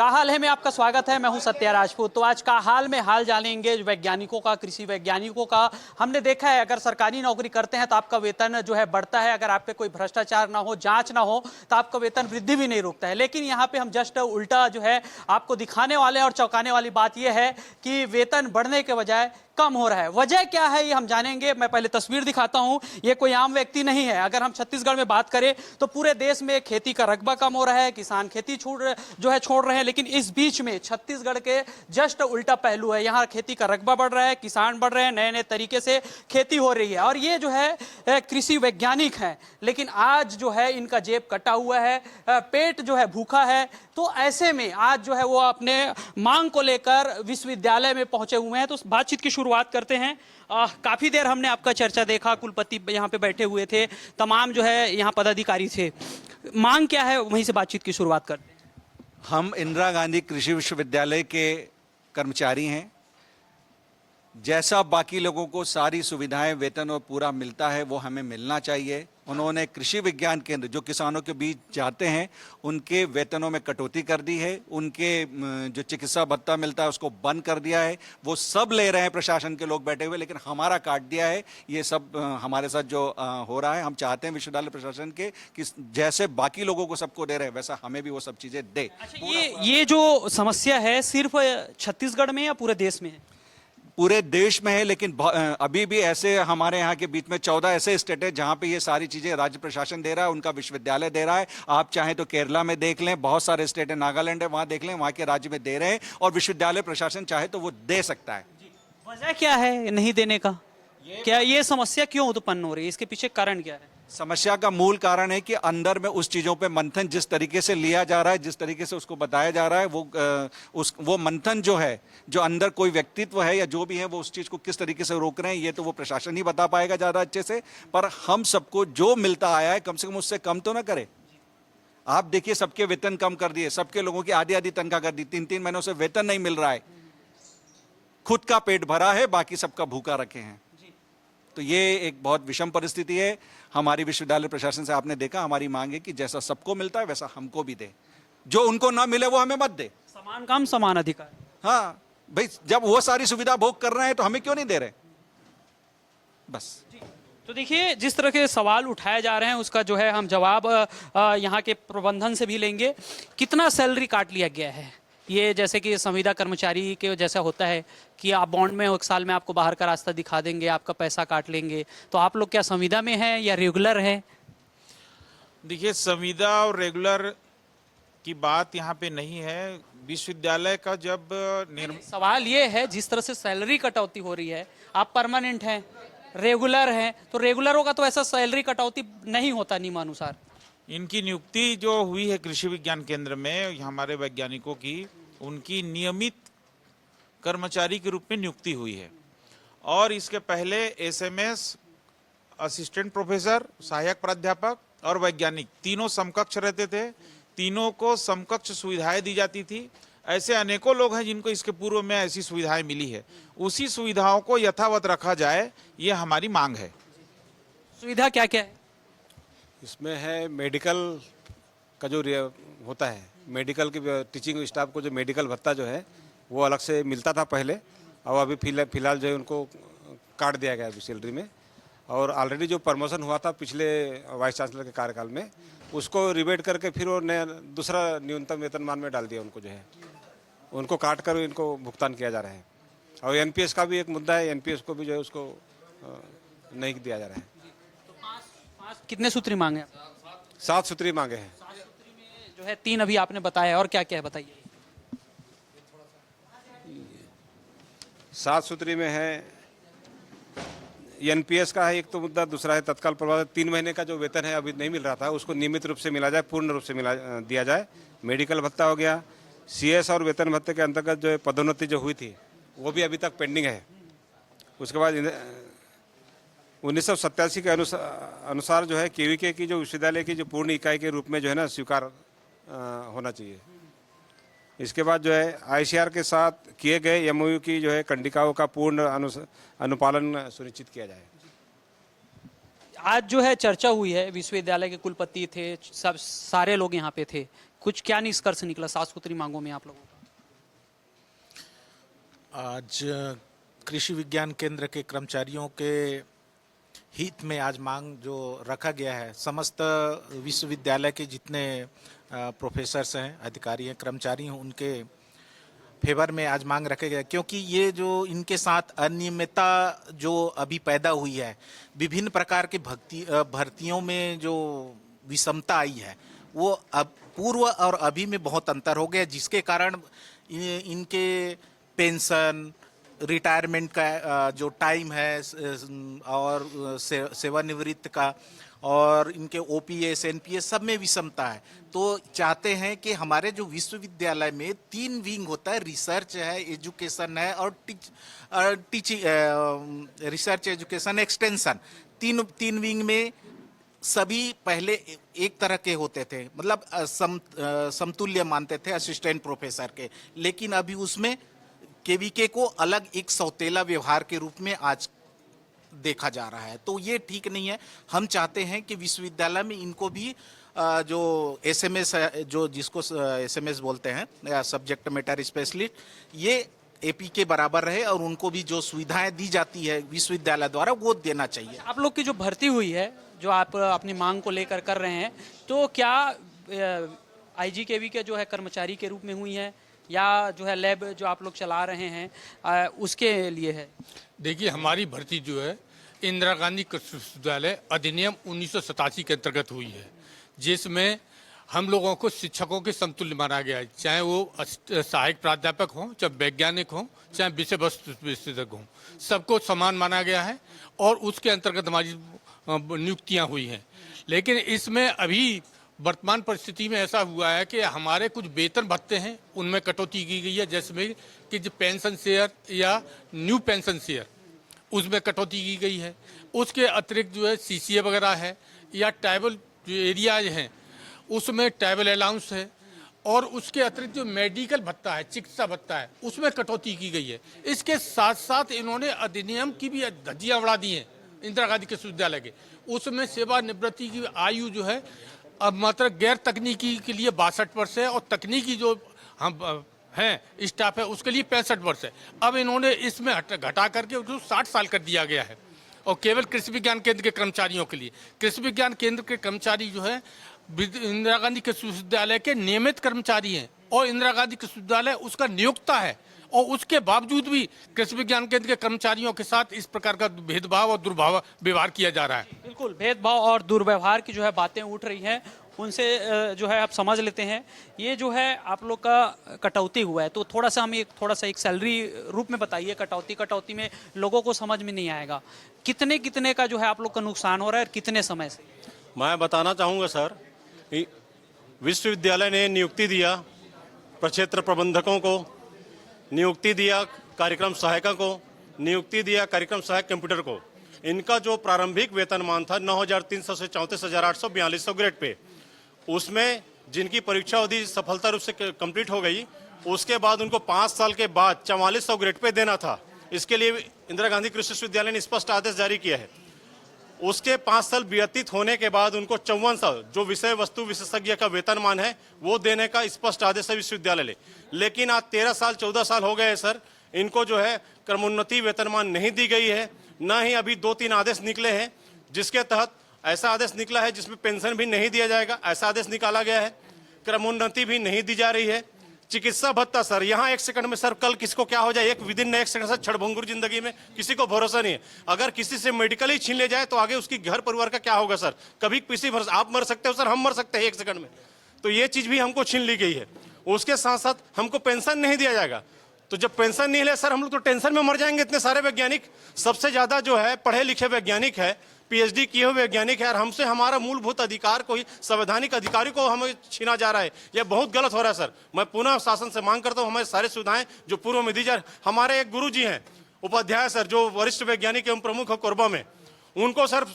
का हाल है में आपका स्वागत है। मैं हूं सत्या राजपूत। तो आज का हाल में हाल जानेंगे वैज्ञानिकों का, कृषि वैज्ञानिकों का। हमने देखा है अगर सरकारी नौकरी करते हैं तो आपका वेतन जो है बढ़ता है, अगर आप पे कोई भ्रष्टाचार ना हो, जांच ना हो तो आपका वेतन वृद्धि भी नहीं रुकता है। लेकिन यहाँ पे हम जस्ट उल्टा जो है आपको दिखाने वाले और चौंकाने वाली बात यह है कि वेतन बढ़ने के बजाय कम हो रहा है। वजह क्या है ये हम जानेंगे। मैं पहले तस्वीर दिखाता हूं। ये कोई आम व्यक्ति नहीं है। अगर हम छत्तीसगढ़ में बात करें तो पूरे देश में खेती का रकबा कम हो रहा है, किसान खेती छोड़ रहे हैं। लेकिन इस बीच में छत्तीसगढ़ के जस्ट उल्टा पहलू है। यहाँ खेती का रकबा बढ़ रहा है, किसान बढ़ रहे हैं, नए नए तरीके से खेती हो रही है। और ये जो है कृषि वैज्ञानिक हैं, लेकिन आज जो है इनका जेब कटा हुआ है, पेट जो है भूखा है। तो ऐसे में आज जो है वो अपने मांग को लेकर विश्वविद्यालय में पहुंचे हुए हैं। तो बातचीत की शुरुआत करते हैं। काफी देर हमने आपका चर्चा देखा, कुलपति यहाँ पे बैठे हुए थे, तमाम जो है यहाँ पदाधिकारी थे। मांग क्या है वहीं से बातचीत की शुरुआत करते हैं। हम इंदिरा गांधी कृषि विश्वविद्यालय के कर्मचारी हैं। जैसा बाकी लोगों को सारी सुविधाएं, वेतन और पूरा मिलता है वो हमें मिलना चाहिए। उन्होंने कृषि विज्ञान केंद्र जो किसानों के बीच जाते हैं उनके वेतनों में कटौती कर दी है। उनके जो चिकित्सा भत्ता मिलता है उसको बंद कर दिया है। वो सब ले रहे हैं प्रशासन के लोग बैठे हुए, लेकिन हमारा काट दिया है। ये सब हमारे साथ जो हो रहा है, हम चाहते हैं विश्वविद्यालय प्रशासन के कि जैसे बाकी लोगों को सबको दे रहे हैं वैसा हमें भी वो सब चीजें दे। अच्छा, ये जो समस्या है सिर्फ छत्तीसगढ़ में या पूरे देश में है? पूरे देश में है, लेकिन अभी भी ऐसे हमारे यहाँ के बीच में 14 ऐसे स्टेट है जहाँ पे ये सारी चीजें राज्य प्रशासन दे रहा है, उनका विश्वविद्यालय दे रहा है। आप चाहें तो केरला में देख लें, बहुत सारे स्टेट है, नागालैंड है, वहाँ देख लें, वहाँ के राज्य में दे रहे हैं और विश्वविद्यालय प्रशासन चाहे तो वो दे सकता है। वजह क्या है नहीं देने का? क्या ये समस्या क्यों उत्पन्न हो रही है? इसके पीछे कारण क्या है? समस्या का मूल कारण है कि अंदर में उस चीजों पे मंथन जिस तरीके से लिया जा रहा है, जिस तरीके से उसको बताया जा रहा है, वो मंथन जो है, जो अंदर कोई व्यक्तित्व है या जो भी है, वो उस चीज को किस तरीके से रोक रहे हैं ये तो वो प्रशासन ही बता पाएगा ज्यादा अच्छे से। पर हम सबको जो मिलता आया है कम से कम उससे कम तो ना करे। आप देखिए सबके वेतन कम कर दिए, सबके लोगों की आधी आधी तनख्वाह कर दी, 3-3 महीनों से वेतन नहीं मिल रहा है। खुद का पेट भरा है, बाकी सबका भूखा रखे हैं। तो ये एक बहुत विषम परिस्थिति है। हमारी विश्वविद्यालय प्रशासन से आपने देखा, हमारी मांग है कि जैसा सबको मिलता है वैसा हमको भी दे, जो उनको ना मिले वो हमें मत दे। समान काम समान अधिकार। हाँ भाई, जब वो सारी सुविधा भोग कर रहे हैं तो हमें क्यों नहीं दे रहे? बस। तो देखिए जिस तरह के सवाल उठाए जा रहे हैं उसका जो है हम जवाब यहाँ के प्रबंधन से भी लेंगे। कितना सैलरी काट लिया गया है? ये जैसे कि संविदा कर्मचारी के जैसा होता है कि आप बॉन्ड में 1 साल में आपको बाहर का रास्ता दिखा देंगे, आपका पैसा काट लेंगे। तो आप लोग क्या संविदा में हैं या रेगुलर है? देखिए, संविदा और रेगुलर की बात यहाँ पे नहीं है। विश्वविद्यालय का जब सवाल ये है जिस तरह से सैलरी कटौती हो रही है, आप परमानेंट हैं, रेगुलर हैं, तो रेगुलर होगा तो ऐसा सैलरी कटौती नहीं होता नियमानुसार। इनकी नियुक्ति जो हुई है कृषि विज्ञान केंद्र में हमारे वैज्ञानिकों की, उनकी नियमित कर्मचारी के रूप में नियुक्ति हुई है। और इसके पहले एसएमएस, असिस्टेंट प्रोफेसर, सहायक प्राध्यापक और वैज्ञानिक तीनों समकक्ष रहते थे। तीनों को समकक्ष सुविधाएं दी जाती थी। ऐसे अनेकों लोग हैं जिनको इसके पूर्व में ऐसी सुविधाएं मिली है। उसी सुविधाओं को यथावत रखा जाए, ये हमारी मांग है। सुविधा क्या क्या है इसमें? है मेडिकल का जो होता है, मेडिकल की टीचिंग स्टाफ को जो मेडिकल भत्ता जो है वो अलग से मिलता था पहले, और अभी फिलहाल जो है उनको काट दिया गया है सैलरी में। और ऑलरेडी जो प्रमोशन हुआ था पिछले वाइस चांसलर के कार्यकाल में, उसको रिबेट करके फिर वो नया दूसरा न्यूनतम वेतनमान में डाल दिया। उनको जो है उनको काट कर इनको भुगतान किया जा रहा है। और एनपीएस का भी एक मुद्दा है, एनपीएस को भी जो है उसको नहीं दिया जा रहा है। कितने सूत्री मांगे? 7 सूत्री मांगे हैं। 7 सूत्री में जो है 3 अभी आपने बताया, और क्या क्या है बताइए। 7 सूत्री में है एनपीएस का है एक तो मुद्दा, दूसरा है तत्काल प्रभाव। 3 महीने का जो वेतन है अभी नहीं मिल रहा था, उसको नियमित रूप से मिला जाए, पूर्ण रूप से दिया जाए। मेडिकल भत्ता हो गया। सीएस और वेतन भत्ते के अंतर्गत जो है पदोन्नति जो हुई थी वो भी अभी तक पेंडिंग है। उसके बाद 1987 के अनुसार जो है केवीके की जो विश्वविद्यालय की जो पूर्ण इकाई के रूप में जो है ना स्वीकार होना चाहिए। इसके बाद जो है आईसीआर के साथ किए गए एमओयू की जो है कंडिकाओं का पूर्ण अनुपालन सुनिश्चित किया जाए। आज जो है चर्चा हुई है, विश्वविद्यालय के कुलपति थे, सब सारे लोग यहाँ पे थे, कुछ क्या निष्कर्ष निकला 7 सूत्री मांगों में आप लोगों का? आज कृषि विज्ञान केंद्र के कर्मचारियों के हित में आज मांग जो रखा गया है, समस्त विश्वविद्यालय के जितने प्रोफेसर्स हैं, अधिकारी हैं, कर्मचारी हैं, उनके फेवर में आज मांग रखे गए, क्योंकि ये जो इनके साथ अनियमितता जो अभी पैदा हुई है, विभिन्न प्रकार के भर्तियों में जो विषमता आई है, वो अब पूर्व और अभी में बहुत अंतर हो गया, जिसके कारण इनके पेंशन, रिटायरमेंट का जो टाइम है और सेवानिवृत्त का और इनके ओपीएस, एनपीएस सब में विषमता है। तो चाहते हैं कि हमारे जो विश्वविद्यालय में 3 विंग होता है, रिसर्च है, एजुकेशन है और टीचिंग, रिसर्च, एजुकेशन, एक्सटेंशन, तीन विंग में सभी पहले एक तरह के होते थे, मतलब समतुल्य मानते थे असिस्टेंट प्रोफेसर के, लेकिन अभी उसमें केवीके को अलग एक सौतेला व्यवहार के रूप में आज देखा जा रहा है। तो ये ठीक नहीं है। हम चाहते हैं कि विश्वविद्यालय में इनको भी जो एसएमएस, जो जिसको एसएमएस बोलते हैं या सब्जेक्ट मैटर स्पेशलिस्ट, ये एपी के बराबर रहे और उनको भी जो सुविधाएं दी जाती है विश्वविद्यालय द्वारा वो देना चाहिए। आप लोग की जो भर्ती हुई है, जो आप अपनी मांग को लेकर कर रहे हैं, तो क्या आईजीकेवी के जो है कर्मचारी के रूप में हुई है या जो है लैब जो आप लोग चला रहे हैं उसके लिए है? देखिए, हमारी भर्ती जो है इंदिरा गांधी कृषि विश्वविद्यालय अधिनियम 1987 के अंतर्गत हुई है, जिसमें हम लोगों को शिक्षकों के समतुल्य माना गया है, चाहे वो सहायक प्राध्यापक हों, चाहे वैज्ञानिक हों, चाहे विषय वस्तु विशेषज्ञ हों, सबको समान माना गया है और उसके अंतर्गत हमारी नियुक्तियां हुई हैं। लेकिन इसमें अभी वर्तमान परिस्थिति में ऐसा हुआ है कि हमारे कुछ वेतन भत्ते हैं, उनमें कटौती की गई है, जैसे कि जो पेंशन शेयर या न्यू पेंशन शेयर, उसमें कटौती की गई है। उसके अतिरिक्त जो है सीसीए वगैरह है या ट्राइबल जो एरियाज हैं उसमें ट्राइबल अलाउंस है, और उसके अतिरिक्त जो मेडिकल भत्ता है, चिकित्सा भत्ता है, उसमें कटौती की गई है। इसके साथ साथ इन्होंने अधिनियम की भी धज्जियां उड़ा दी हैं इंदिरा गांधी कृषि विश्वविद्यालय के। उसमें सेवानिवृत्ति की आयु जो है अब मात्र गैर तकनीकी के लिए 62 वर्ष है और तकनीकी जो हम हैं स्टाफ है उसके लिए 65 वर्ष है। अब इन्होंने इसमें घटा करके उसको 60 साल कर दिया गया है। और केवल कृषि विज्ञान केंद्र के कर्मचारियों के लिए, कृषि विज्ञान केंद्र के कर्मचारी जो है इंदिरा गांधी कृषि विश्वविद्यालय के नियमित कर्मचारी हैं और इंदिरा गांधी कृषि विश्वविद्यालय उसका नियोक्ता है, और उसके बावजूद भी कृषि विज्ञान केंद्र के कर्मचारियों के साथ इस प्रकार का भेदभाव और दुर्भाव व्यवहार किया जा रहा है। बिल्कुल, भेदभाव और दुर्व्यवहार की जो है बातें उठ रही हैं, उनसे जो है आप समझ लेते हैं। ये जो है आप लोग का कटौती हुआ है, तो थोड़ा सा हमें एक सैलरी रूप में बताइए। कटौती में लोगों को समझ में नहीं आएगा, कितने का जो है आप लोग का नुकसान हो रहा है और कितने समय से? मैं बताना चाहूँगा सर, विश्वविद्यालय ने नियुक्ति दिया प्रक्षेत्र प्रबंधकों को, नियुक्ति दिया कार्यक्रम सहायकों को, नियुक्ति दिया कार्यक्रम सहायक कंप्यूटर को। इनका जो प्रारंभिक वेतनमान था 9,300 से 34,842 ग्रेड पे, उसमें जिनकी परीक्षा अवधि सफलता रूप से कंप्लीट हो गई, उसके बाद उनको 5 साल के बाद 4400 ग्रेड पे देना था। इसके लिए इंदिरा गांधी कृषि विश्वविद्यालय ने स्पष्ट आदेश जारी किया है। उसके 5 साल व्यतीत होने के बाद उनको 5400 जो विषय वस्तु विशेषज्ञ का वेतनमान है वो देने का स्पष्ट आदेश है विश्वविद्यालय ले। लेकिन आज 13 साल 14 साल हो गए सर, इनको जो है क्रमोन्नति वेतनमान नहीं दी गई है। न ही अभी 2-3 आदेश निकले हैं, जिसके तहत ऐसा आदेश निकला है जिसमें पेंशन भी नहीं दिया जाएगा, ऐसा आदेश निकाला गया है। क्रमोन्नति भी नहीं दी जा रही है। चिकित्सा भत्ता सर, यहाँ 1 सेकंड में सर कल किसको क्या हो जाए, एक विदिन 1 सेकंड से क्षणभंगुर जिंदगी में किसी को भरोसा नहीं है। अगर किसी से मेडिकल ही छीन ले जाए तो आगे उसकी घर परिवार का क्या होगा सर? कभी किसी भरोसा, आप मर सकते हो सर, हम मर सकते हैं 1 सेकंड में। तो ये चीज भी हमको छीन ली गई है। उसके साथ साथ हमको पेंशन नहीं दिया जाएगा। तो जब पेंशन नहीं ले सर, हम लोग तो टेंशन में मर जाएंगे। इतने सारे वैज्ञानिक, सबसे ज्यादा जो है पढ़े लिखे वैज्ञानिक है, पीएचडी किए हुए वैज्ञानिक है, और हमसे हमारा मूलभूत अधिकार को ही, संवैधानिक अधिकारी को हमें छीना जा रहा है। यह बहुत गलत हो रहा है सर। मैं पुनः शासन से मांग करता हूं हमारी सारी सुविधाएं जो पूर्व में दी जा। हमारे एक गुरु जी हैं उपाध्याय सर, जो वरिष्ठ वैज्ञानिक एवं प्रमुख है कोरबा में, उनको सर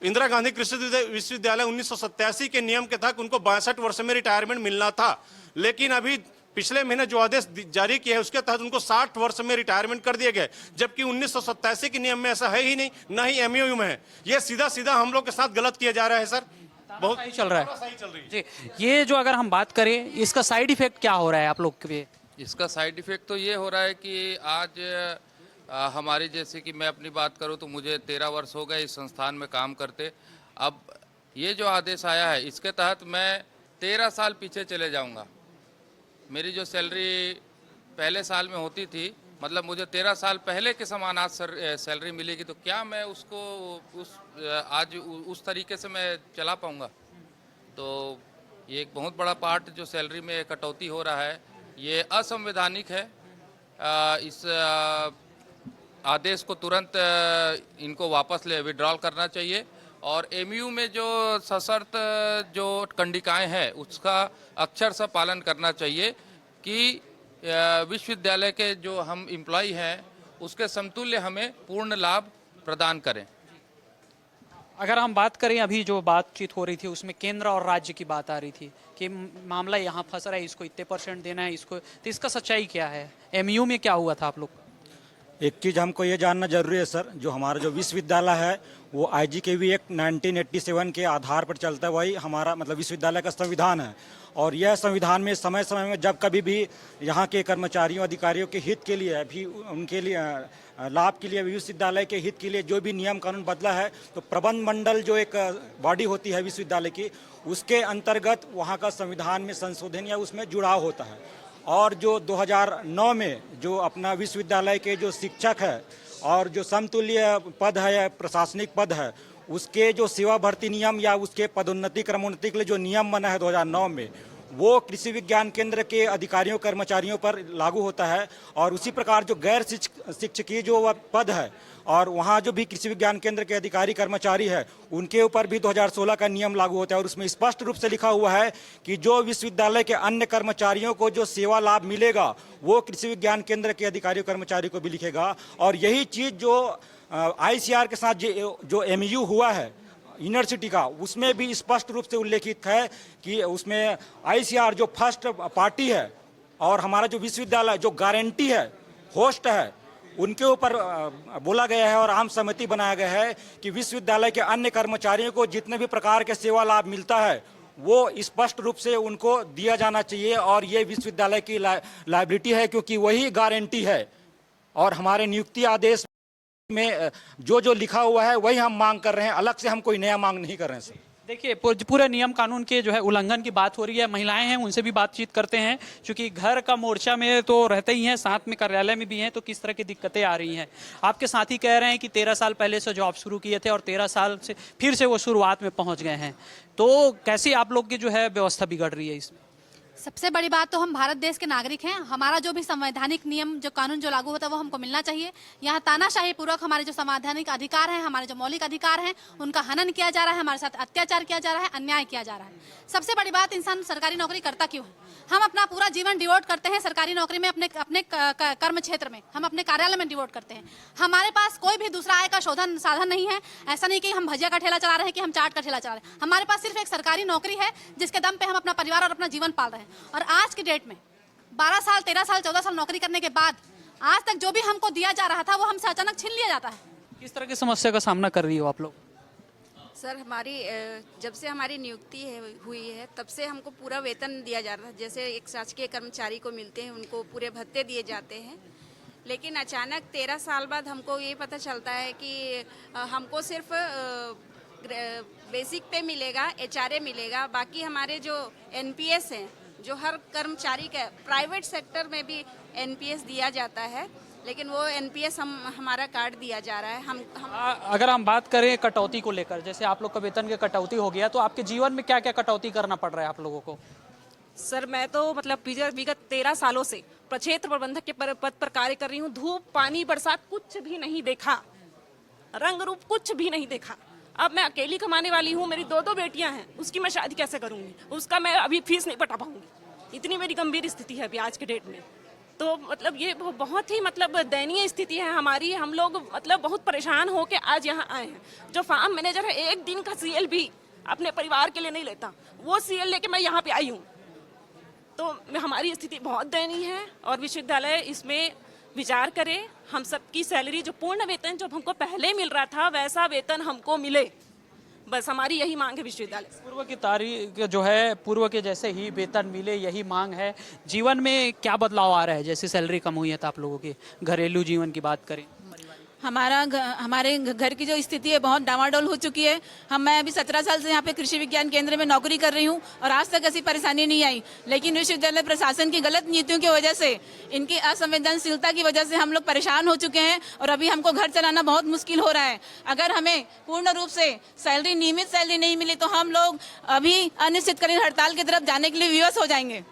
इंदिरा गांधी कृषि विश्वविद्यालय 1987 के नियम के तहत उनको 62 वर्ष में रिटायरमेंट मिलना था, लेकिन अभी पिछले महीने जो आदेश जारी किया है उसके तहत उनको 60 वर्ष में रिटायरमेंट कर दिया गया है, जबकि 1987 के नियम में ऐसा है ही नहीं, ना ही एमओयू में है। ये सीधा सीधा हम लोग के साथ गलत किया जा रहा है सर, बहुत सही चल रहा है सही चल रही है। जी। ये जो अगर हम बात करें इसका साइड इफेक्ट क्या हो रहा है आप लोग के लिए? इसका साइड इफेक्ट तो ये हो रहा है कि आज हमारे जैसे कि मैं अपनी बात करूं तो मुझे 13 वर्ष हो गए इस संस्थान में काम करते। अब ये जो आदेश आया है इसके तहत मैं 13 साल पीछे चले जाऊंगा। मेरी जो सैलरी पहले साल में होती थी, मतलब मुझे 13 साल पहले के समान आज सैलरी मिलेगी, तो क्या मैं उसको आज उस तरीके से मैं चला पाऊंगा? तो ये एक बहुत बड़ा पार्ट जो सैलरी में कटौती हो रहा है ये असंवैधानिक है। इस आदेश को तुरंत इनको वापस विड्रॉल करना चाहिए और एमयू में जो सशर्त जो कंडिकाएं हैं उसका अक्षर से पालन करना चाहिए कि विश्वविद्यालय के जो हम एम्प्लॉय हैं उसके समतुल्य हमें पूर्ण लाभ प्रदान करें। अगर हम बात करें अभी जो बातचीत हो रही थी उसमें केंद्र और राज्य की बात आ रही थी कि मामला यहाँ फंस रहा है, इसको इतने % देना है, इसको, तो इसका सच्चाई क्या है? एमयू में क्या हुआ था आप लोग? एक चीज़ हमको ये जानना जरूरी है सर, जो हमारा जो विश्वविद्यालय है वो IGKV एक्ट 1987 के आधार पर चलता है, वही हमारा मतलब विश्वविद्यालय का संविधान है। और यह संविधान में समय समय में जब कभी भी यहाँ के कर्मचारियों अधिकारियों के हित के लिए भी, उनके लिए लाभ के लिए, विश्वविद्यालय के हित के लिए जो भी नियम कानून बदला है, तो प्रबंध मंडल जो एक बॉडी होती है विश्वविद्यालय की, उसके अंतर्गत वहाँ का संविधान में संशोधन या उसमें जुड़ाव होता है। और जो 2009 में जो अपना विश्वविद्यालय के जो शिक्षक है और जो समतुल्य पद है या प्रशासनिक पद है, उसके जो सेवा भर्ती नियम या उसके पदोन्नति क्रमोन्नति के लिए जो नियम बना है 2009 में, वो कृषि विज्ञान केंद्र के अधिकारियों कर्मचारियों पर लागू होता है। और उसी प्रकार जो गैर शिक्षकीय जो पद है और वहाँ जो भी कृषि विज्ञान केंद्र के अधिकारी कर्मचारी है उनके ऊपर भी 2016 का नियम लागू होता है। और उसमें स्पष्ट रूप से लिखा हुआ है कि जो विश्वविद्यालय के अन्य कर्मचारियों को जो सेवा लाभ मिलेगा वो कृषि विज्ञान केंद्र के अधिकारी कर्मचारी को भी लिखेगा। और यही चीज़ जो ICR के साथ जो MU हुआ है यूनिवर्सिटी का, उसमें भी स्पष्ट रूप से उल्लेखित है कि उसमें ICR जो फर्स्ट पार्टी है और हमारा जो विश्वविद्यालय जो गारंटी है, होस्ट है, उनके ऊपर बोला गया है और आम सहमति बनाया गया है कि विश्वविद्यालय के अन्य कर्मचारियों को जितने भी प्रकार के सेवा लाभ मिलता है वो स्पष्ट रूप से उनको दिया जाना चाहिए। और ये विश्वविद्यालय की लायबिलिटी है क्योंकि वही गारंटी है। और हमारे नियुक्ति आदेश में जो लिखा हुआ है वही हम मांग कर रहे हैं, अलग से हम कोई नया मांग नहीं कर रहे हैं सर। देखिए पूरे नियम कानून के जो है उल्लंघन की बात हो रही है। महिलाएं हैं उनसे भी बातचीत करते हैं, क्योंकि घर का मोर्चा में तो रहते ही हैं, साथ में कार्यालय में भी हैं, तो किस तरह की दिक्कतें आ रही हैं। आपके साथी कह रहे हैं कि 13 साल पहले से जॉब शुरू किए थे और 13 साल से फिर से वो शुरुआत में पहुंच गए हैं, तो कैसी आप लोग की जो है व्यवस्था बिगड़ रही है इसमें? सबसे बड़ी बात तो हम भारत देश के नागरिक हैं, हमारा जो भी संवैधानिक नियम जो कानून जो लागू होता है वो हमको मिलना चाहिए। यहाँ तानाशाही पूर्वक हमारे जो संवैधानिक अधिकार हैं, हमारे जो मौलिक अधिकार हैं, उनका हनन किया जा रहा है, हमारे साथ अत्याचार किया जा रहा है, अन्याय किया जा रहा है। सबसे बड़ी बात, इंसान सरकारी नौकरी करता क्यों है? हम अपना पूरा जीवन डिवोट करते हैं सरकारी नौकरी में, अपने कर्म क्षेत्र में, हम अपने कार्यालय में डिवोट करते हैं। हमारे पास कोई भी दूसरा आय का शोधन साधन नहीं है। ऐसा नहीं कि हम भजिया का ठेला चला रहे हैं, कि हम चाट का ठेला चला रहे हैं। हमारे पास सिर्फ एक सरकारी नौकरी है जिसके दम पे हम अपना परिवार और अपना जीवन पाल रहे हैं। और आज की डेट में 12 साल 13 साल 14 साल नौकरी करने के बाद आज तक जो भी हमको दिया जा रहा था वो हमसे अचानक छीन लिया जाता है। किस तरह की समस्या का सामना कर रही हो आप लोग? सर, हमारी जब से हमारी नियुक्ति हुई है तब से हमको पूरा वेतन दिया जा रहा है। जैसे एक शासकीय कर्मचारी को मिलते हैं उनको पूरे भत्ते दिए जाते हैं, लेकिन अचानक 13 साल बाद हमको ये पता चलता है कि हमको सिर्फ बेसिक पे मिलेगा, HRA मिलेगा। बाकी हमारे जो NPS हैं, जो हर कर्मचारी का प्राइवेट सेक्टर में भी NPS दिया जाता है, लेकिन वो NPS हमारा कार्ड दिया जा रहा है। अगर हम बात करें कटौती को लेकर, जैसे आप लोग का वेतन की कटौती हो गया, तो आपके जीवन में क्या क्या कटौती करना पड़ रहा है आप लोगों को? सर, मैं तो मतलब विगत 13 सालों से प्रक्षेत्र प्रबंधक के पद पर कार्य कर रही हूँ। धूप पानी बरसात कुछ भी नहीं देखा, रंग रूप कुछ भी नहीं देखा। अब मैं अकेली कमाने वाली हूँ, मेरी 2 बेटियां हैं, उसकी मैं शादी कैसे करूँगी? उसका मैं अभी फीस नहीं पटा पाऊंगी। इतनी मेरी गंभीर स्थिति है अभी आज के डेट में। तो मतलब ये बहुत ही मतलब दयनीय स्थिति है हमारी। हम लोग मतलब बहुत परेशान हो के आज यहाँ आए हैं। जो फार्म मैनेजर है, एक दिन का CL भी अपने परिवार के लिए नहीं लेता, वो CL लेके मैं यहाँ पे आई हूँ। तो हमारी स्थिति बहुत दयनीय है और विश्वविद्यालय इसमें विचार करे। हम सबकी सैलरी जो पूर्ण वेतन जो हमको पहले मिल रहा था वैसा वेतन हमको मिले, बस हमारी यही मांग है विश्वविद्यालय से। पूर्व की तारीख जो है, पूर्व के जैसे ही वेतन मिले, यही मांग है। जीवन में क्या बदलाव आ रहा है? जैसे सैलरी कम हुई है तो आप लोगों के घरेलू जीवन की बात करें, हमारे घर की जो स्थिति है बहुत डामाडोल हो चुकी है। मैं अभी 17 साल से यहाँ पे कृषि विज्ञान केंद्र में नौकरी कर रही हूँ और आज तक ऐसी परेशानी नहीं आई, लेकिन विश्वविद्यालय प्रशासन की गलत नीतियों की वजह से, इनकी असंवेदनशीलता की वजह से हम लोग परेशान हो चुके हैं और अभी हमको घर चलाना बहुत मुश्किल हो रहा है। अगर हमें पूर्ण रूप से सैलरी, नियमित सैलरी नहीं मिली तो हम लोग अभी अनिश्चितकालीन हड़ताल की तरफ जाने के लिए विवश हो जाएंगे।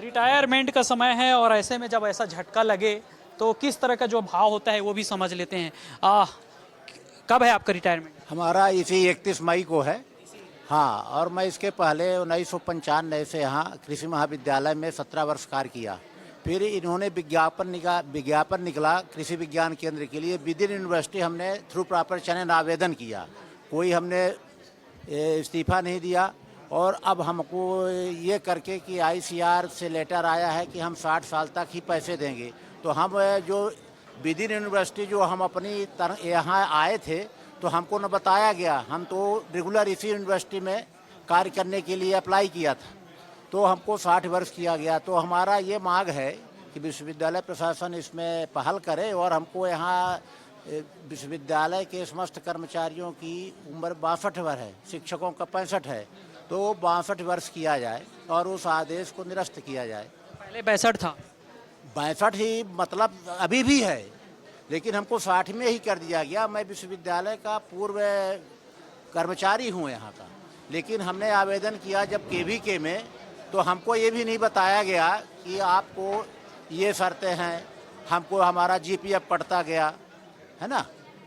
रिटायरमेंट का समय है और ऐसे में जब ऐसा झटका लगे तो किस तरह का जो भाव होता है वो भी समझ लेते हैं। कब है आपका रिटायरमेंट? हमारा इसी 31 मई को है। हाँ, और मैं इसके पहले 1995 से यहाँ कृषि महाविद्यालय में 17 वर्ष कार्य किया। फिर इन्होंने विज्ञापन निकला कृषि विज्ञान केंद्र के लिए। विद इन यूनिवर्सिटी हमने थ्रू प्रॉपर चयन आवेदन किया, कोई हमने इस्तीफा नहीं दिया। और अब हमको ये करके कि ICR से लेटर आया है कि हम 60 साल तक ही पैसे देंगे, तो हम जो विद इन यूनिवर्सिटी जो हम अपनी यहाँ आए थे तो हमको न बताया गया। हम तो रेगुलर इसी यूनिवर्सिटी में कार्य करने के लिए अप्लाई किया था, तो हमको 60 वर्ष किया गया। तो हमारा ये मांग है कि विश्वविद्यालय प्रशासन इसमें पहल करे और हमको यहाँ विश्वविद्यालय के समस्त कर्मचारियोों की उम्र 62 वर्ष है, शिक्षकों का 65 है, तो 62 वर्ष किया जाए और उस आदेश को निरस्त किया जाए। पहले 62 था, 62 ही मतलब अभी भी है, लेकिन हमको 60 में ही कर दिया गया। मैं विश्वविद्यालय का पूर्व कर्मचारी हूँ यहाँ का, लेकिन हमने आवेदन किया जब KVK में, तो हमको ये भी नहीं बताया गया कि आपको ये शर्तें हैं। हमको हमारा GPF पड़ता गया है ना,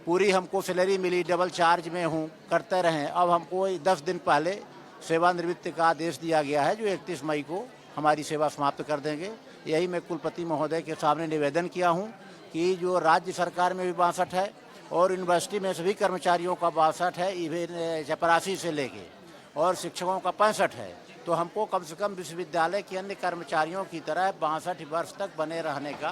पूरी हमको सैलरी मिली, डबल चार्ज में हूँ, करते रहें। अब हमको 10 दिन पहले सेवानिवृत्ति का आदेश दिया गया है जो 31 मई को हमारी सेवा समाप्त कर देंगे। यही मैं कुलपति महोदय के सामने निवेदन किया हूँ कि जो राज्य सरकार में भी 62 है और यूनिवर्सिटी में सभी कर्मचारियों का 62 है, इवन चपरासी से लेके, और शिक्षकों का 65 है, तो हमको कम से कम विश्वविद्यालय के अन्य कर्मचारियों की तरह 62 वर्ष तक बने रहने का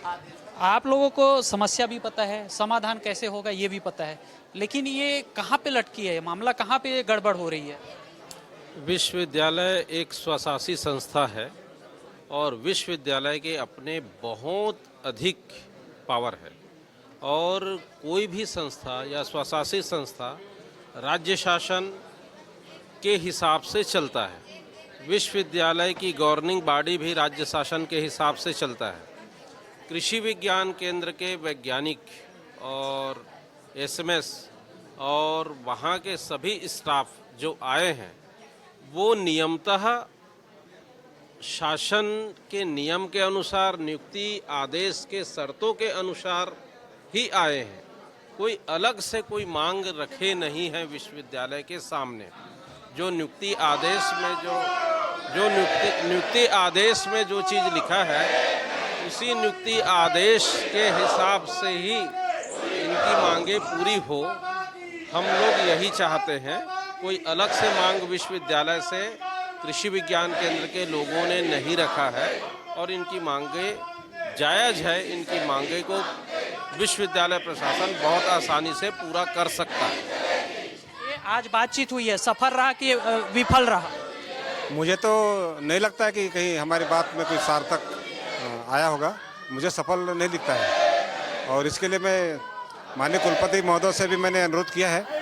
आदेश। आप लोगों को समस्या भी पता है, समाधान कैसे होगा ये भी पता है, लेकिन ये कहाँ पे लटकी है, मामला कहाँ पे गड़बड़ हो रही है? विश्वविद्यालय एक स्वशासी संस्था है और विश्वविद्यालय के अपने बहुत अधिक पावर है, और कोई भी संस्था या स्वशासी संस्था राज्य शासन के हिसाब से चलता है। विश्वविद्यालय की गवर्निंग बॉडी भी राज्य शासन के हिसाब से चलता है। कृषि विज्ञान केंद्र के वैज्ञानिक और SMS और वहाँ के सभी स्टाफ जो आए हैं वो नियमतः शासन के नियम के अनुसार, नियुक्ति आदेश के शर्तों के अनुसार ही आए हैं। कोई अलग से कोई मांग रखे नहीं है विश्वविद्यालय के सामने। जो नियुक्ति आदेश में जो नियुक्ति आदेश में जो चीज़ लिखा है उसी नियुक्ति आदेश के हिसाब से ही इनकी मांगे पूरी हो। हम लोग यही चाहते हैं। कोई अलग से मांग विश्वविद्यालय से कृषि विज्ञान केंद्र के लोगों ने नहीं रखा है और इनकी मांगे जायज़ है। इनकी मांगे को विश्वविद्यालय प्रशासन बहुत आसानी से पूरा कर सकता है। ये आज बातचीत हुई है, सफल रहा कि विफल रहा? मुझे तो नहीं लगता है कि कहीं हमारी बात में कोई सार्थक आया होगा। मुझे सफल नहीं दिखता है और इसके लिए मैं माननीय कुलपति महोदय से भी मैंने अनुरोध किया है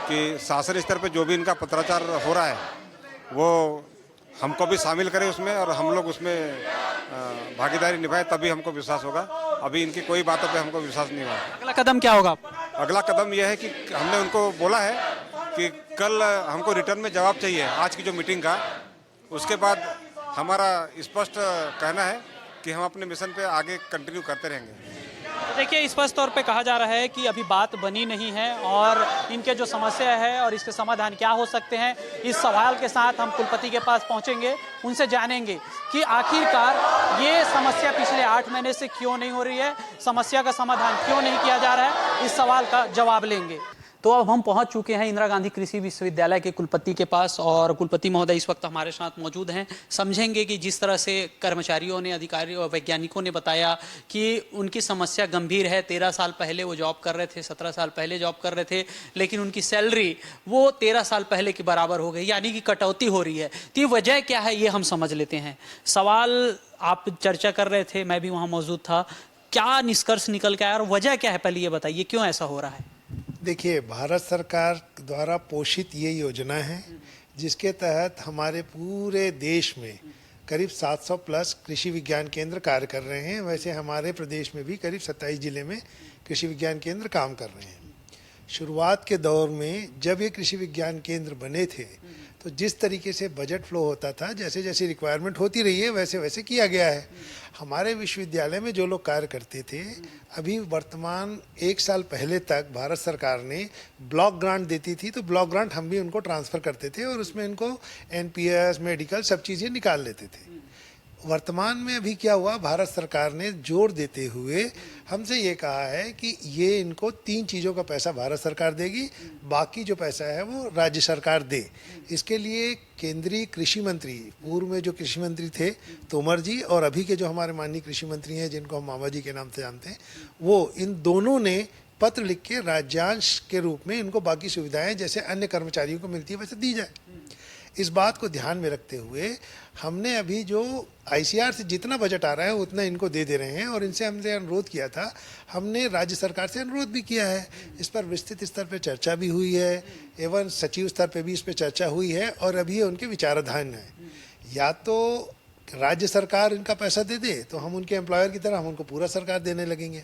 कि शासन स्तर पर जो भी इनका पत्राचार हो रहा है वो हमको भी शामिल करें उसमें और हम लोग उसमें भागीदारी निभाएं, तभी हमको विश्वास होगा। अभी इनकी कोई बातों पे हमको विश्वास नहीं हुआ। अगला कदम क्या होगा? अगला कदम यह है कि हमने उनको बोला है कि कल हमको रिटर्न में जवाब चाहिए आज की जो मीटिंग का। उसके बाद हमारा स्पष्ट कहना है कि हम अपने मिशन पे आगे कंटिन्यू करते रहेंगे। तो देखिए, स्पष्ट तौर पे कहा जा रहा है कि अभी बात बनी नहीं है और इनके जो समस्या है और इसके समाधान क्या हो सकते हैं, इस सवाल के साथ हम कुलपति के पास पहुंचेंगे, उनसे जानेंगे कि आखिरकार ये समस्या पिछले 8 महीने से क्यों नहीं हो रही है, समस्या का समाधान क्यों नहीं किया जा रहा है। इस सवाल का जवाब लेंगे। तो अब हम पहुंच चुके हैं इंदिरा गांधी कृषि विश्वविद्यालय के कुलपति के पास और कुलपति महोदय इस वक्त हमारे साथ मौजूद हैं। समझेंगे कि जिस तरह से कर्मचारियों ने, अधिकारियों और वैज्ञानिकों ने बताया कि उनकी समस्या गंभीर है। 13 साल पहले वो जॉब कर रहे थे, 17 साल पहले जॉब कर रहे थे, लेकिन उनकी सैलरी वो 13 साल पहले के बराबर हो गई, यानी कि कटौती हो रही है। तो ये वजह क्या है, ये हम समझ लेते हैं। सवाल आप चर्चा कर रहे थे, मैं भी वहाँ मौजूद था, क्या निष्कर्ष निकल के आया और वजह क्या है, पहले ये बताइए क्यों ऐसा हो रहा है। देखिए, भारत सरकार द्वारा पोषित ये योजना है जिसके तहत हमारे पूरे देश में करीब 700 प्लस कृषि विज्ञान केंद्र कार्य कर रहे हैं। वैसे हमारे प्रदेश में भी करीब 27 जिले में कृषि विज्ञान केंद्र काम कर रहे हैं। शुरुआत के दौर में जब ये कृषि विज्ञान केंद्र बने थे तो जिस तरीके से बजट फ्लो होता था, जैसे जैसे रिक्वायरमेंट होती रही है वैसे वैसे किया गया है। हमारे विश्वविद्यालय में जो लोग कार्य करते थे, अभी वर्तमान 1 साल पहले तक भारत सरकार ने ब्लॉक ग्रांट देती थी, तो ब्लॉक ग्रांट हम भी उनको ट्रांसफ़र करते थे और उसमें इनको एनपीएस, मेडिकल सब चीज़ें निकाल लेते थे। वर्तमान में अभी क्या हुआ, भारत सरकार ने जोर देते हुए हमसे ये कहा है कि ये इनको 3 चीज़ों का पैसा भारत सरकार देगी, बाकी जो पैसा है वो राज्य सरकार दे। इसके लिए केंद्रीय कृषि मंत्री, पूर्व में जो कृषि मंत्री थे तोमर जी, और अभी के जो हमारे माननीय कृषि मंत्री हैं जिनको हम मामा जी के नाम से जानते हैं, वो इन दोनों ने पत्र लिख के राज्यांश के रूप में इनको बाकी सुविधाएं जैसे अन्य कर्मचारियों को मिलती है वैसे दी जाए। इस बात को ध्यान में रखते हुए हमने अभी जो आईसीआर से जितना बजट आ रहा है उतना इनको दे रहे हैं और इनसे हमने अनुरोध किया था, हमने राज्य सरकार से अनुरोध भी किया है। इस पर विस्तृत स्तर पर चर्चा भी हुई है, एवं सचिव स्तर पर भी इस पर चर्चा हुई है और अभी उनके विचाराधीन है। या तो राज्य सरकार इनका पैसा दे दे तो हम उनके एम्प्लॉयर की तरह हम उनको पूरा सरकार देने लगेंगे।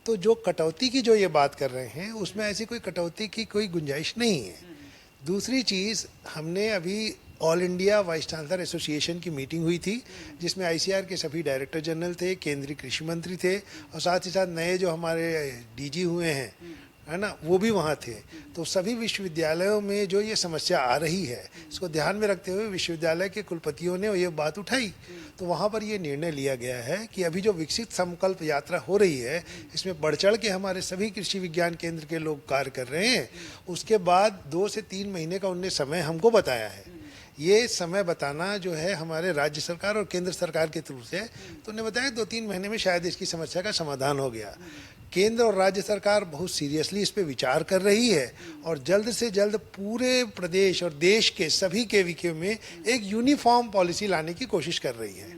तो जो कटौती की जो ये बात कर रहे हैं उसमें ऐसी कोई कटौती की कोई गुंजाइश नहीं है। दूसरी चीज़, हमने अभी all India vice chancellor association की मीटिंग हुई थी जिसमें आईसीआर के सभी डायरेक्टर जनरल थे, केंद्रीय कृषि मंत्री थे और साथ ही साथ नए जो हमारे डीजी हुए हैं, है ना, वो भी वहाँ थे। तो सभी विश्वविद्यालयों में जो ये समस्या आ रही है इसको ध्यान में रखते हुए विश्वविद्यालय के कुलपतियों ने ये बात उठाई, तो वहाँ पर ये निर्णय लिया गया है कि अभी जो विकसित संकल्प यात्रा हो रही है इसमें बढ़ चढ़ के हमारे सभी कृषि विज्ञान केंद्र के लोग कार्य कर रहे हैं। उसके बाद 2 से 3 महीने का उनने समय हमको बताया है। ये समय बताना जो है हमारे राज्य सरकार और केंद्र सरकार के थ्रू से, तो उन्हें बताया 2-3 महीने में शायद इसकी समस्या का समाधान हो गया। केंद्र और राज्य सरकार बहुत सीरियसली इस पे विचार कर रही है और जल्द से जल्द पूरे प्रदेश और देश के सभी केवीके में एक यूनिफॉर्म पॉलिसी लाने की कोशिश कर रही है।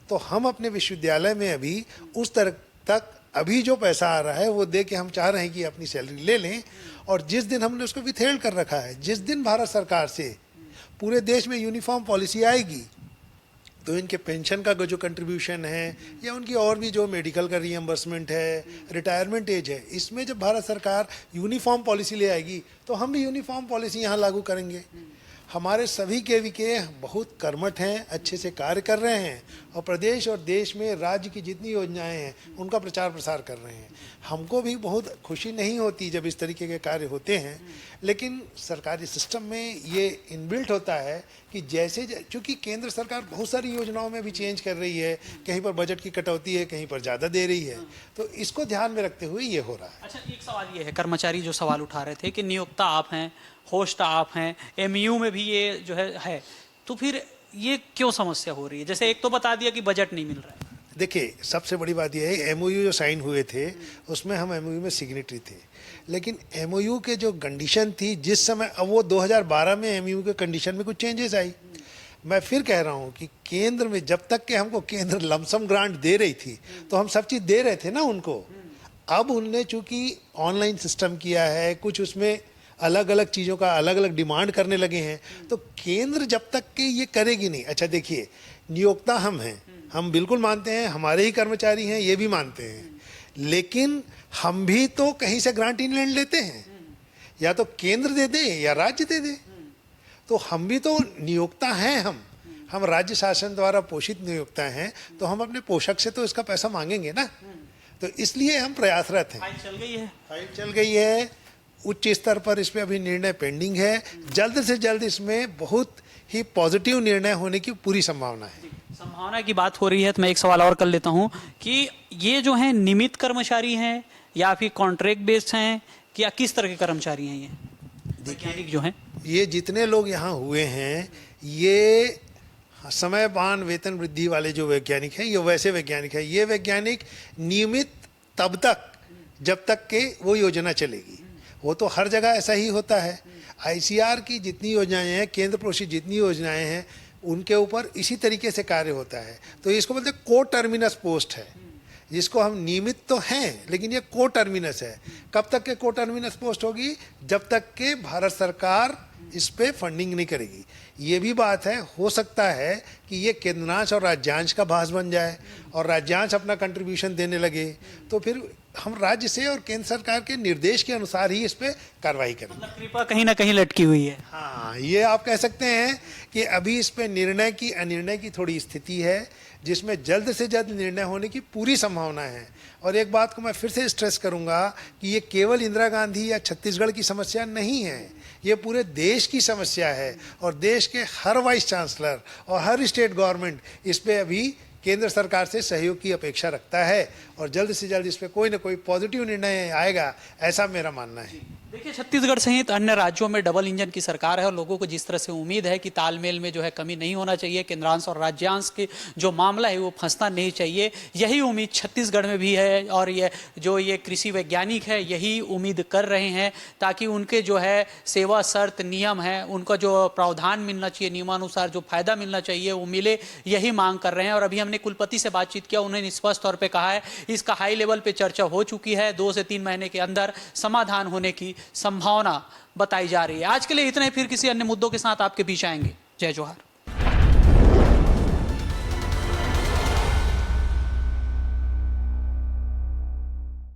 तो हम अपने विश्वविद्यालय में अभी उस तरह तक अभी जो पैसा आ रहा है वो दे के हम चाह रहे हैं कि अपनी सैलरी ले लें, और जिस दिन हमने उसको विथहेल्ड कर रखा है, जिस दिन भारत सरकार से पूरे देश में यूनिफॉर्म पॉलिसी आएगी तो इनके पेंशन का जो कंट्रीब्यूशन है या उनकी और भी जो मेडिकल का रिएम्बर्समेंट है, रिटायरमेंट एज है, इसमें जब भारत सरकार यूनिफॉर्म पॉलिसी ले आएगी तो हम भी यूनिफॉर्म पॉलिसी यहाँ लागू करेंगे। हमारे सभी केवीके बहुत कर्मठ हैं, अच्छे से कार्य कर रहे हैं और प्रदेश और देश में राज्य की जितनी योजनाएं हैं उनका प्रचार प्रसार कर रहे हैं। हमको भी बहुत खुशी नहीं होती जब इस तरीके के कार्य होते हैं, लेकिन सरकारी सिस्टम में ये इनबिल्ट होता है कि जैसे चूँकि केंद्र सरकार बहुत सारी योजनाओं में भी चेंज कर रही है, कहीं पर बजट की कटौती है, कहीं पर ज़्यादा दे रही है, तो इसको ध्यान में रखते हुए ये हो रहा है। अच्छा, एक सवाल ये है, कर्मचारी जो सवाल उठा रहे थे कि नियोक्ता आप हैं, होस्ट आप हैं, एमयू में भी ये जो है, तो फिर ये क्यों समस्या हो रही है? जैसे एक तो बता दिया कि बजट नहीं मिल रहा है। देखिए, सबसे बड़ी बात यह है एमओयू जो साइन हुए थे उसमें हम एमओयू में सिग्नेटरी थे, लेकिन एमओयू के जो कंडीशन थी जिस समय, अब वो 2012 में एमओयू के कंडीशन में कुछ चेंजेस आई। मैं फिर कह रहा हूँ कि केंद्र में जब तक के हमको केंद्र लमसम ग्रांट दे रही थी तो हम सब चीज़ दे रहे थे ना उनको। अब उनने चूँकि ऑनलाइन सिस्टम किया है, कुछ उसमें अलग अलग चीज़ों का अलग अलग डिमांड करने लगे हैं, तो केंद्र जब तक के ये करेगी नहीं। अच्छा देखिए, नियोक्ता हम हैं, हम बिल्कुल मानते हैं, हमारे ही कर्मचारी हैं, ये भी मानते हैं, लेकिन हम भी तो कहीं से ग्रांट इंग्लैंड लेते हैं, या तो केंद्र दे दे या राज्य दे दे, तो हम भी तो नियोक्ता हैं। हम राज्य शासन द्वारा पोषित नियोक्ता हैं, तो हम अपने पोषक से तो इसका पैसा मांगेंगे ना। तो इसलिए हम प्रयासरत हैं। फाइल चल गई है, उच्च स्तर पर इस पर अभी निर्णय पेंडिंग है। जल्द से जल्द इसमें बहुत ही पॉजिटिव निर्णय होने की पूरी संभावना है। संभावना की बात हो रही है तो मैं एक सवाल और कर लेता हूं कि ये जो हैं नियमित कर्मचारी हैं या फिर कॉन्ट्रैक्ट बेस्ड हैं, क्या किस तरह के कर्मचारी हैं ये वैज्ञानिक जो हैं? ये जितने लोग यहाँ हुए हैं ये समयपान वेतन वृद्धि वाले जो वैज्ञानिक हैं ये वैसे वैज्ञानिक हैं। ये वैज्ञानिक नियमित तब तक जब तक के वो योजना चलेगी। वो तो हर जगह ऐसा ही होता है। आईसीआर की जितनी योजनाएं हैं, केंद्र पोषित जितनी योजनाएं हैं, उनके ऊपर इसी तरीके से कार्य होता है। तो इसको बोलते हैं को टर्मिनस पोस्ट है, जिसको हम नियमित तो हैं लेकिन ये को टर्मिनस है। कब तक के को टर्मिनस पोस्ट होगी? जब तक के भारत सरकार इस पे फंडिंग नहीं करेगी। ये भी बात है, हो सकता है कि ये केंद्रांश और राज्यांश का भास बन जाए और राज्यांश अपना कंट्रीब्यूशन देने लगे, तो फिर हम राज्य से और केंद्र सरकार के निर्देश के अनुसार ही इस पे कार्रवाई करेंगे। कृपा कहीं ना कहीं लटकी हुई है। हाँ, ये आप कह सकते हैं कि अभी इस पे निर्णय की अनिर्णय की थोड़ी स्थिति है, जिसमें जल्द से जल्द निर्णय होने की पूरी संभावना है। और एक बात को मैं फिर से स्ट्रेस करूंगा कि ये केवल इंदिरा गांधी या छत्तीसगढ़ की समस्या नहीं है, ये पूरे देश की समस्या है। और देश के हर वाइस चांसलर और हर स्टेट गवर्नमेंट इस पे अभी केंद्र सरकार से सहयोग की अपेक्षा रखता है और जल्द से जल्द इस पे कोई ना कोई पॉजिटिव निर्णय आएगा, ऐसा मेरा मानना है। देखिए, छत्तीसगढ़ सहित अन्य राज्यों में डबल इंजन की सरकार है और लोगों को जिस तरह से उम्मीद है कि तालमेल में जो है कमी नहीं होना चाहिए, केंद्रांश और राज्यांश के जो मामला है वो फंसना नहीं चाहिए, यही उम्मीद छत्तीसगढ़ में भी है। और ये कृषि वैज्ञानिक है यही उम्मीद कर रहे हैं ताकि उनके जो है सेवा शर्त नियम है, उनका जो प्रावधान मिलना चाहिए, नियमानुसार जो फायदा मिलना चाहिए वो मिले, यही मांग कर रहे हैं। और अभी हमने कुलपति से बातचीत किया, उन्होंने स्पष्ट तौर पर कहा है इसका हाई लेवल पे चर्चा हो चुकी है, 2 से 3 महीने के अंदर समाधान होने की संभावना बताई जा रही है। आज के लिए इतना ही, फिर किसी अन्य मुद्दों के साथ आपके बीच आएंगे। जय जोहार।